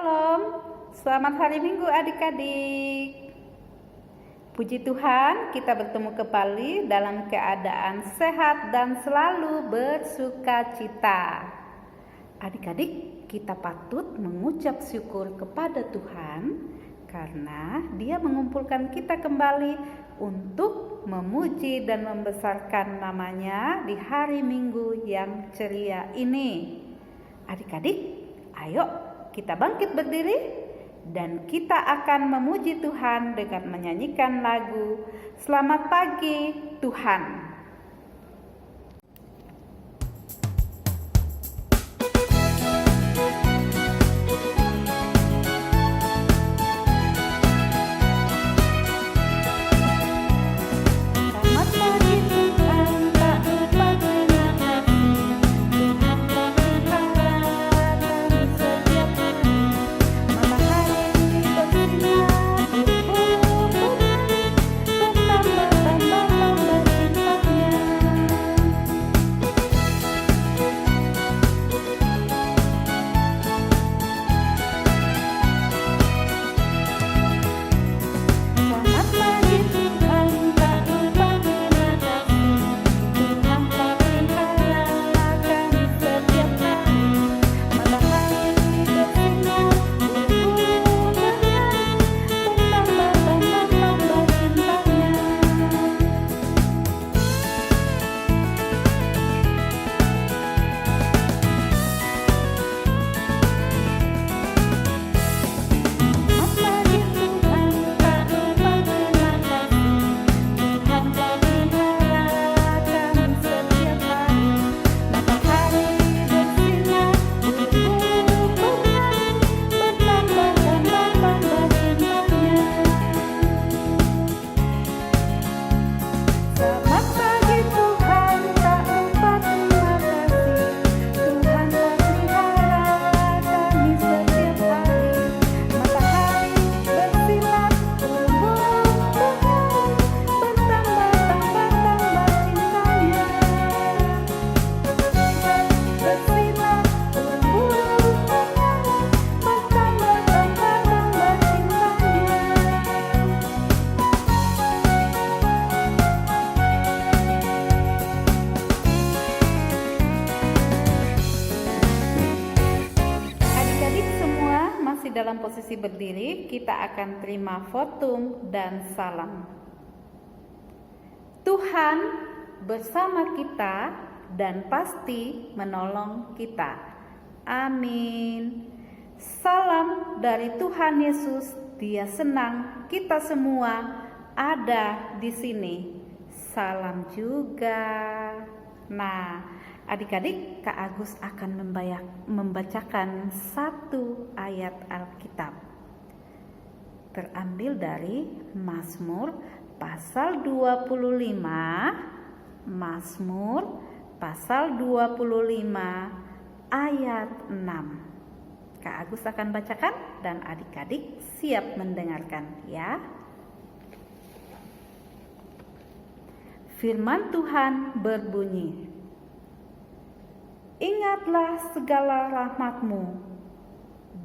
Shalom, selamat hari Minggu adik-adik. Puji Tuhan, kita bertemu kembali dalam keadaan sehat dan selalu bersuka cita. Adik-adik, kita patut mengucap syukur kepada Tuhan karena Dia mengumpulkan kita kembali untuk memuji dan membesarkan nama-Nya di hari Minggu yang ceria ini. Adik-adik, ayo kita bangkit berdiri dan kita akan memuji Tuhan dengan menyanyikan lagu Selamat Pagi Tuhan. Dalam posisi berdiri, kita akan terima votum dan salam. Tuhan bersama kita dan pasti menolong kita. Amin. Salam dari Tuhan Yesus. Dia senang kita semua ada di sini. Salam juga. Nah, adik-adik, Kak Agus akan membacakan satu ayat Alkitab. Terambil dari Mazmur pasal 25. Mazmur pasal 25 ayat 6. Kak Agus akan bacakan dan adik-adik siap mendengarkan ya. Firman Tuhan berbunyi, ingatlah segala rahmat-Mu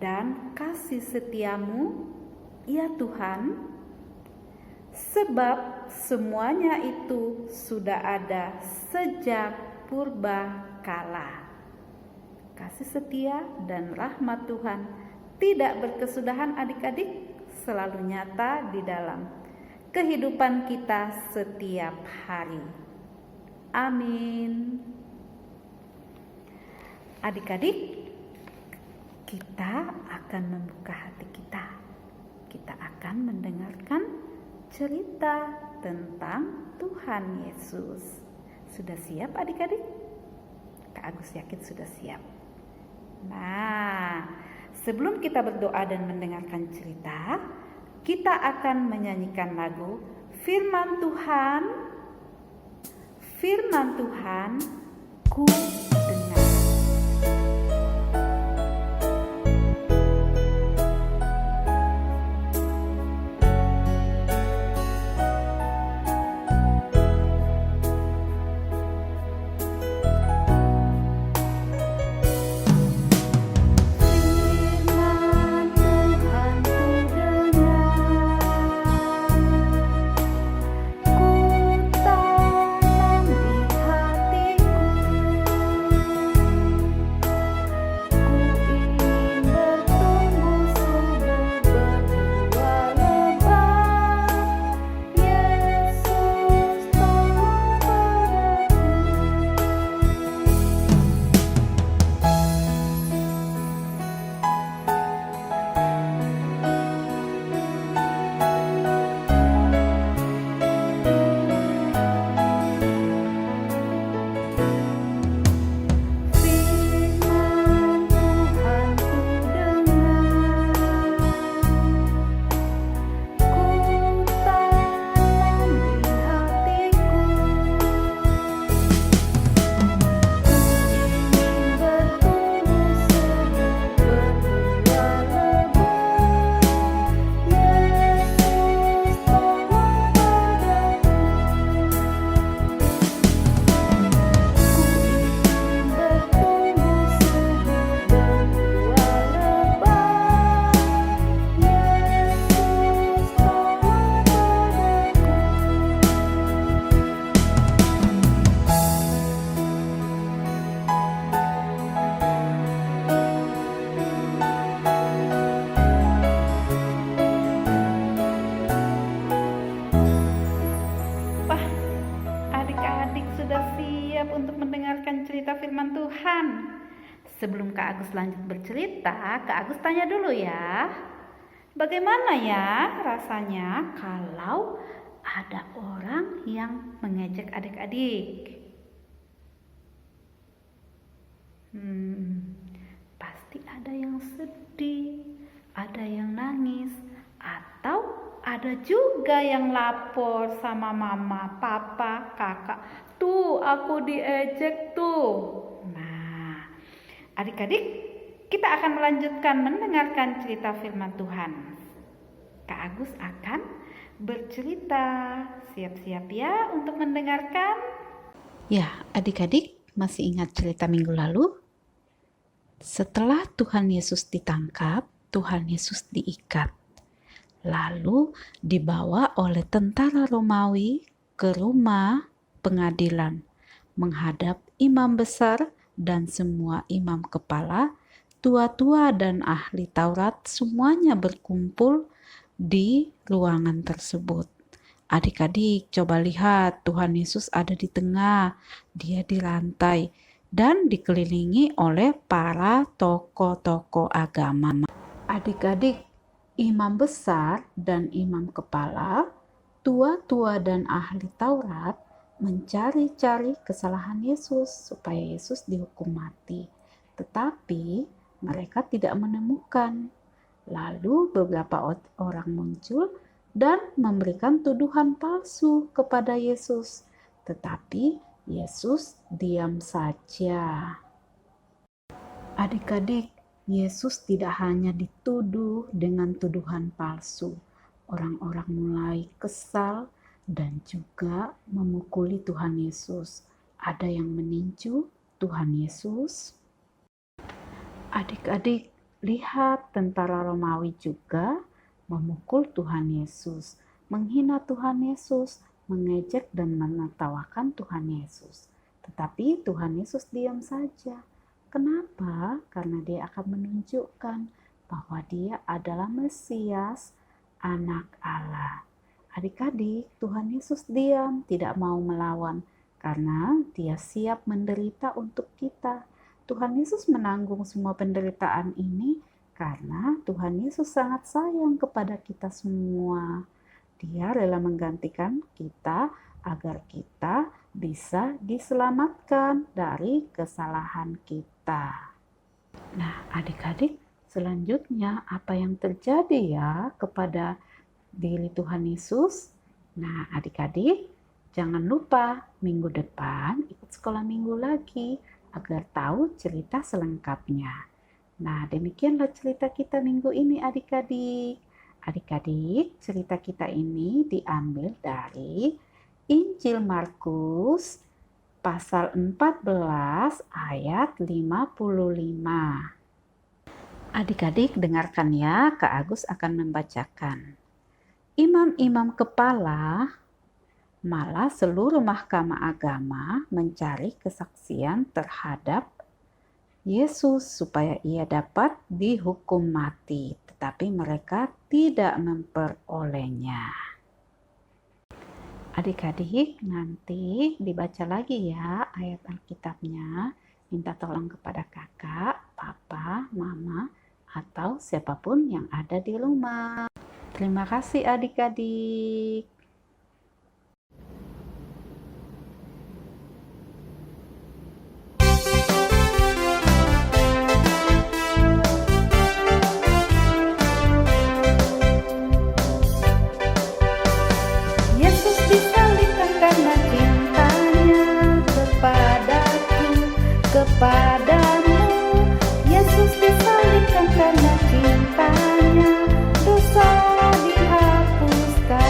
dan kasih setia-Mu, ya Tuhan, sebab semuanya itu sudah ada sejak purba kala. Kasih setia dan rahmat Tuhan tidak berkesudahan adik-adik, selalu nyata di dalam kehidupan kita setiap hari. Amin. Adik-adik, kita akan membuka hati kita. Kita akan mendengarkan cerita tentang Tuhan Yesus. Sudah siap adik-adik? Kak Agus yakin sudah siap. Nah, sebelum kita berdoa dan mendengarkan cerita, kita akan menyanyikan lagu Firman Tuhan, Firman Tuhan, ku dengar. Firman untuk mendengarkan cerita firman Tuhan. Sebelum Kak Agus lanjut bercerita, Kak Agus tanya dulu ya. Bagaimana ya rasanya kalau ada orang yang mengejek adik-adik? Pasti ada yang sedih, ada yang nangis, atau ada juga yang lapor sama mama, papa, kakak. Tuh, aku diejek tuh. Nah, adik-adik, kita akan melanjutkan mendengarkan cerita firman Tuhan. Kak Agus akan bercerita. Siap-siap ya untuk mendengarkan? Ya, adik-adik masih ingat cerita minggu lalu? Setelah Tuhan Yesus ditangkap, Tuhan Yesus diikat. Lalu dibawa oleh tentara Romawi ke rumah pengadilan menghadap imam besar dan semua imam kepala, tua-tua dan ahli Taurat, semuanya berkumpul di ruangan tersebut. Adik-adik, coba lihat, Tuhan Yesus ada di tengah, dia di lantai dan dikelilingi oleh para tokoh-tokoh agama. Adik-adik, imam besar dan imam kepala, tua-tua dan ahli Taurat mencari-cari kesalahan Yesus supaya Yesus dihukum mati. Tetapi mereka tidak menemukan. Lalu beberapa orang muncul dan memberikan tuduhan palsu kepada Yesus. Tetapi Yesus diam saja. Adik-adik, Yesus tidak hanya dituduh dengan tuduhan palsu. Orang-orang mulai kesal dan juga memukuli Tuhan Yesus. Ada yang meninju Tuhan Yesus. Adik-adik, lihat tentara Romawi juga memukul Tuhan Yesus, menghina Tuhan Yesus, mengejek dan menertawakan Tuhan Yesus. Tetapi Tuhan Yesus diam saja. Kenapa? Karena dia akan menunjukkan bahwa dia adalah Mesias, anak Allah. Adik-adik, Tuhan Yesus diam, tidak mau melawan karena dia siap menderita untuk kita. Tuhan Yesus menanggung semua penderitaan ini karena Tuhan Yesus sangat sayang kepada kita semua. Dia rela menggantikan kita agar kita bisa diselamatkan dari kesalahan kita. Nah, adik-adik, selanjutnya apa yang terjadi ya kepada diri Tuhan Yesus? Nah, adik-adik, jangan lupa minggu depan ikut sekolah minggu lagi agar tahu cerita selengkapnya. Nah, demikianlah cerita kita minggu ini adik-adik. Adik-adik, cerita kita ini diambil dari Injil Markus pasal 14 ayat 55. Adik-adik dengarkan ya, Kak Agus akan membacakan. Imam-imam kepala, malah seluruh mahkamah agama mencari kesaksian terhadap Yesus supaya ia dapat dihukum mati, tetapi mereka tidak memperolehnya. Adik-adik, nanti dibaca lagi ya ayat Alkitabnya. Minta tolong kepada kakak, papa, mama, atau siapapun yang ada di rumah. Terima kasih adik-adik. Kepadamu, Yesus disalibkan karena cintanya, dosa dihapuskan.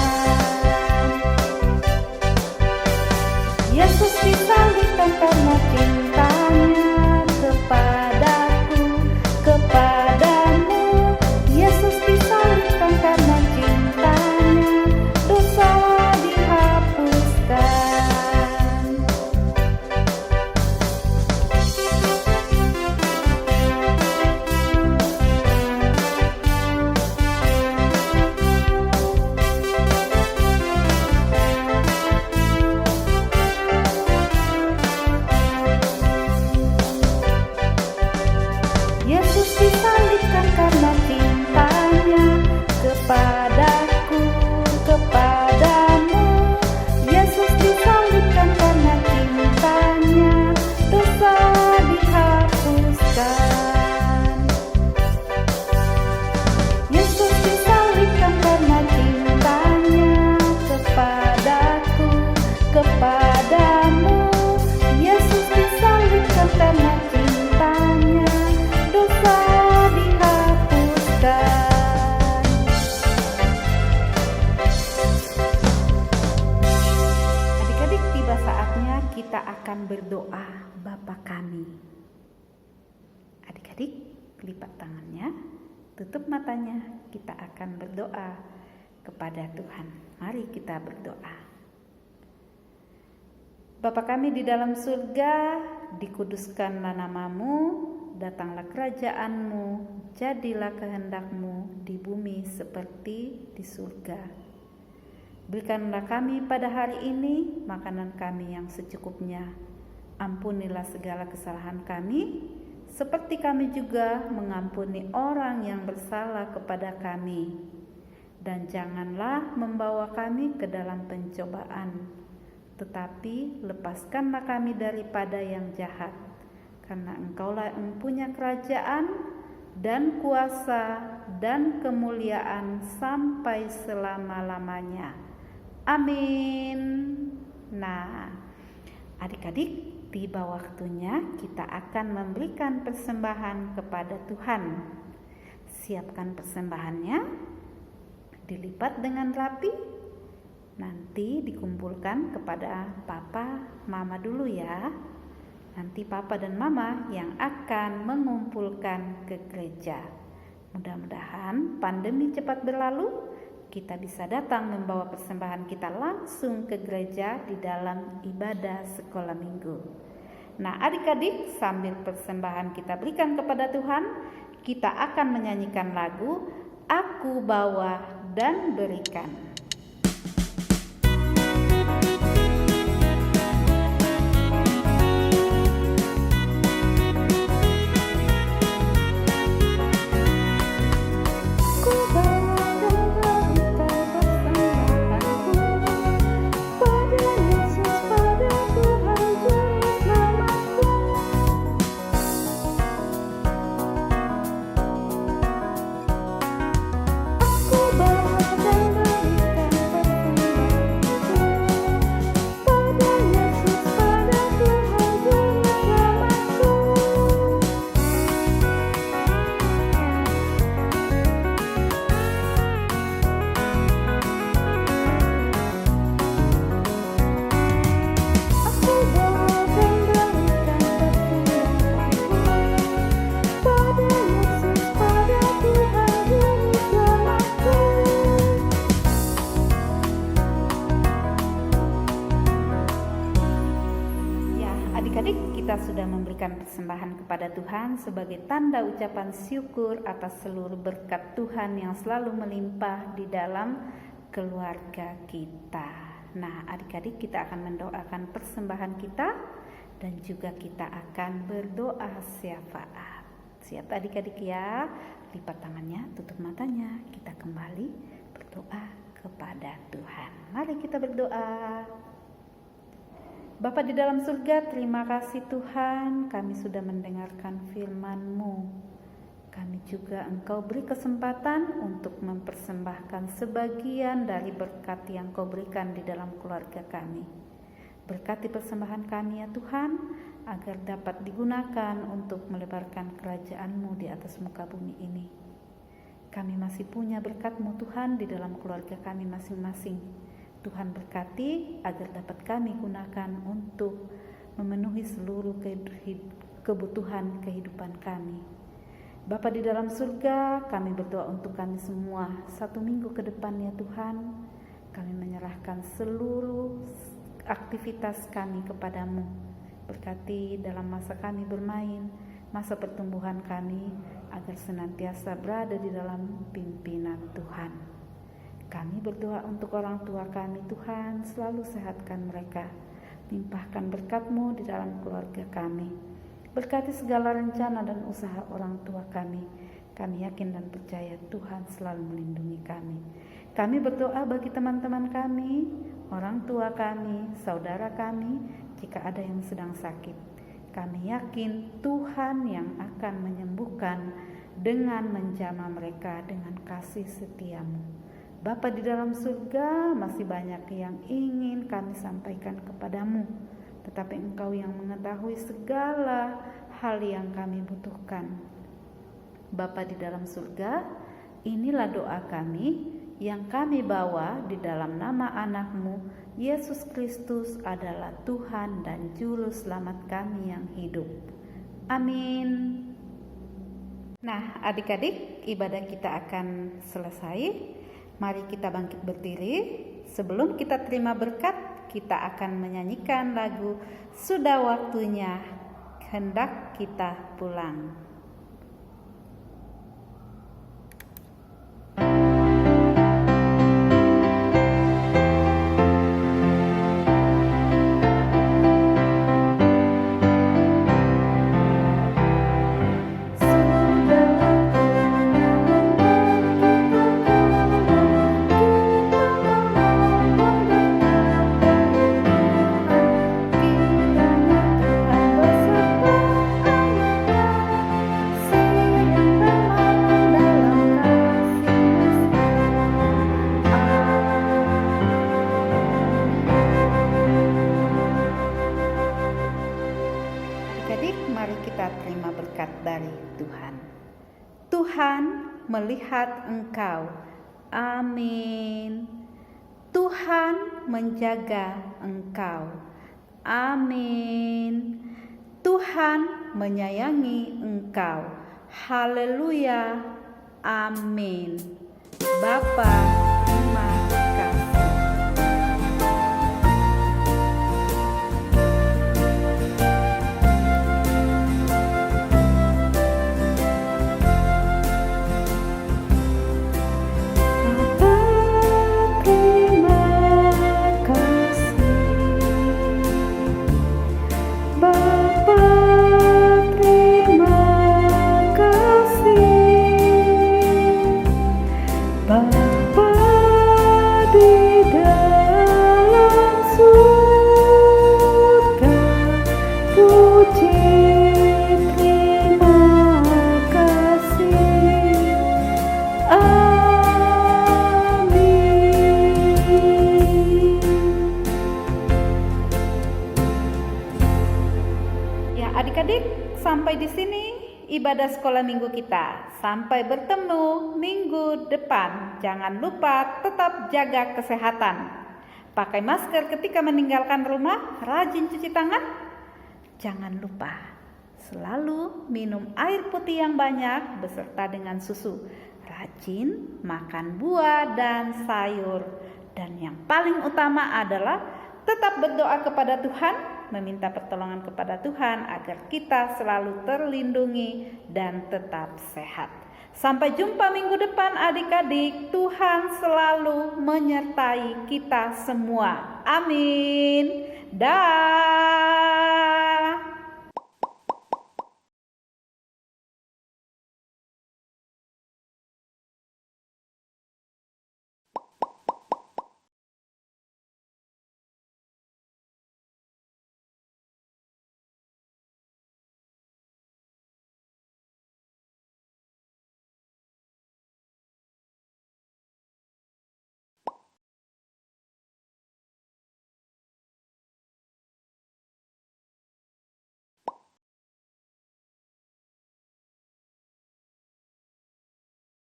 Yesus disalibkan karena cintanya kepadaku, kepadamu. Yesus disalibkan karena cintanya, dosa dihapuskan. kita akan berdoa Bapa kami. Adik-adik, lipat tangannya, tutup matanya, kita akan berdoa kepada Tuhan. Mari kita berdoa. Bapa kami di dalam surga, dikuduskanlah nama-Mu, datanglah kerajaan-Mu, jadilah kehendak-Mu di bumi seperti di surga. Berikanlah kami pada hari ini makanan kami yang secukupnya. Ampunilah segala kesalahan kami, seperti kami juga mengampuni orang yang bersalah kepada kami. Dan janganlah membawa kami ke dalam pencobaan, tetapi lepaskanlah kami daripada yang jahat. Karena Engkaulah yang punya kerajaan dan kuasa dan kemuliaan sampai selama-lamanya. Amin. Nah, adik-adik, tiba waktunya kita akan memberikan persembahan kepada Tuhan. Siapkan persembahannya, dilipat dengan rapi, nanti dikumpulkan kepada papa, mama dulu ya. Nanti papa dan mama yang akan mengumpulkan ke gereja. Mudah-mudahan pandemi cepat berlalu, kita bisa datang membawa persembahan kita langsung ke gereja di dalam ibadah sekolah minggu. Nah, adik-adik, sambil persembahan kita berikan kepada Tuhan, kita akan menyanyikan lagu Aku Bawa dan Berikan. Kita sudah memberikan persembahan kepada Tuhan sebagai tanda ucapan syukur atas seluruh berkat Tuhan yang selalu melimpah di dalam keluarga kita. Nah, adik-adik, kita akan mendoakan persembahan kita dan juga kita akan berdoa syafaat. Siap adik-adik ya? Lipat tangannya, tutup matanya. Kita kembali berdoa kepada Tuhan. Mari kita berdoa. Bapa di dalam surga, terima kasih Tuhan, kami sudah mendengarkan firman-Mu. Kami juga Engkau beri kesempatan untuk mempersembahkan sebagian dari berkat yang Kau berikan di dalam keluarga kami. Berkati persembahan kami ya Tuhan, agar dapat digunakan untuk melebarkan kerajaan-Mu di atas muka bumi ini. Kami masih punya berkat-Mu Tuhan di dalam keluarga kami masing-masing. Tuhan berkati agar dapat kami gunakan untuk memenuhi seluruh kebutuhan kehidupan kami. Bapa di dalam surga, kami berdoa untuk kami semua 1 minggu ke depan ya Tuhan. Kami menyerahkan seluruh aktivitas kami kepadamu. Berkati dalam masa kami bermain, masa pertumbuhan kami, agar senantiasa berada di dalam pimpinan Tuhan. Kami berdoa untuk orang tua kami, Tuhan, selalu sehatkan mereka. Limpahkan berkat-Mu di dalam keluarga kami. Berkati segala rencana dan usaha orang tua kami. Kami yakin dan percaya Tuhan selalu melindungi kami. Kami berdoa bagi teman-teman kami, orang tua kami, saudara kami, jika ada yang sedang sakit. Kami yakin Tuhan yang akan menyembuhkan dengan menjamah mereka dengan kasih setia-Mu. Bapa di dalam surga, masih banyak yang ingin kami sampaikan kepadamu, tetapi Engkau yang mengetahui segala hal yang kami butuhkan. Bapa di dalam surga, inilah doa kami yang kami bawa di dalam nama anak-Mu, Yesus Kristus adalah Tuhan dan Juru Selamat kami yang hidup. Amin. Nah, adik-adik, ibadah kita akan selesai. Mari kita bangkit berdiri. Sebelum kita terima berkat, kita akan menyanyikan lagu "Sudah Waktunya Hendak Kita Pulang". Adik-adik, mari kita terima berkat dari Tuhan. Tuhan melihat engkau. Amin. Tuhan menjaga engkau. Amin. Tuhan menyayangi engkau. Haleluya. Amin. Bapa, terima kasih. Bapa di dalam surga, puji terima kasih. Amin. Ya, adik-adik, sampai di sini ibadah sekolah minggu kita. Sampai bertemu minggu depan. Jangan lupa tetap jaga kesehatan. Pakai masker ketika meninggalkan rumah, rajin cuci tangan. Jangan lupa selalu minum air putih yang banyak beserta dengan susu. Rajin makan buah dan sayur. Dan yang paling utama adalah tetap berdoa kepada Tuhan, meminta pertolongan kepada Tuhan agar kita selalu terlindungi dan tetap sehat. Sampai jumpa minggu depan adik-adik. Tuhan selalu menyertai kita semua. Amin. Dah.